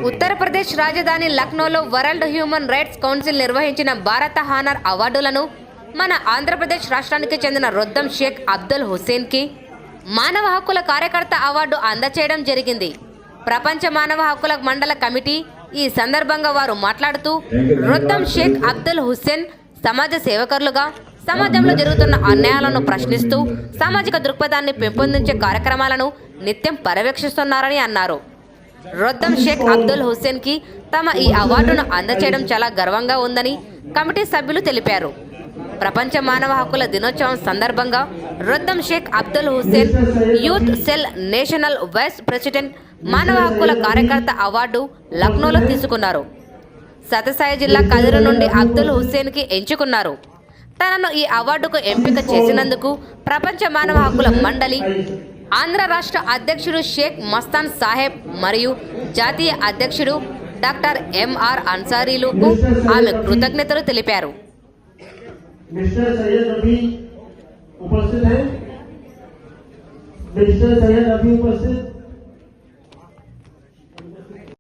ఉత్తరప్రదేశ్ రాజధాని లక్నోలో world human rights council నిర్వహించిన భారత హానర్ అవార్డులను మన ఆంధ్రప్రదేశ్ రాష్ట్రానికి చెందిన రొద్దం షేక్ అబ్దుల్ హుస్సేన్కి మానవ హక్కుల కార్యకర్త అవార్డు అందచేయడం జరిగింది. ప్రపంచ మానవ హక్కుల మండల కమిటీ ఈ సందర్భంగా వారు మాట్లాడుతూ, రొద్దం షేక్ అబ్దుల్ హుస్సేన్ సమాజ సేవకులుగా సమాజంలో జరుగుతున్న అన్యాయాలను ప్రశ్నిస్తూ సామాజిక దృక్పథాన్ని పెంపొందించే కార్యక్రమాలను నిత్యం పర్యవేక్షిస్తున్నారని అన్నారు. రొద్దం షేక్ అబ్దుల్ హుస్సేన్కి తమ ఈ అవార్డును అందచేయడం చాలా గర్వంగా ఉందని కమిటీ సభ్యులు తెలిపారు. ప్రపంచ మానవ హక్కుల దినోత్సవం సందర్భంగా Roddam Shaik Abdul Hussain youth cell national vice president మానవ హక్కుల కార్యకర్త అవార్డు లక్నోలో తీసుకున్నారు. సత్యసాయి జిల్లా కదిరి నుండి అబ్దుల్ హుస్సేన్కి ఎంచుకున్నారు. తనను ఈ అవార్డుకు ఎంపిక చేసినందుకు ప్రపంచ మానవ హక్కుల మండలి, ఆంధ్ర రాష్ట్ర అధ్యక్షుడు షేక్ మస్తాన్ సాహెబ్ మరియు జాతీయ అధ్యక్షుడు డాక్టర్ ఎంఆర్ అన్సారీలకు ఆమె కృతజ్ఞతలు తెలిపారు. मिस्टर सैयद रफी उपस्थित हैं। मिस्टर सैयद रफी उपस्थित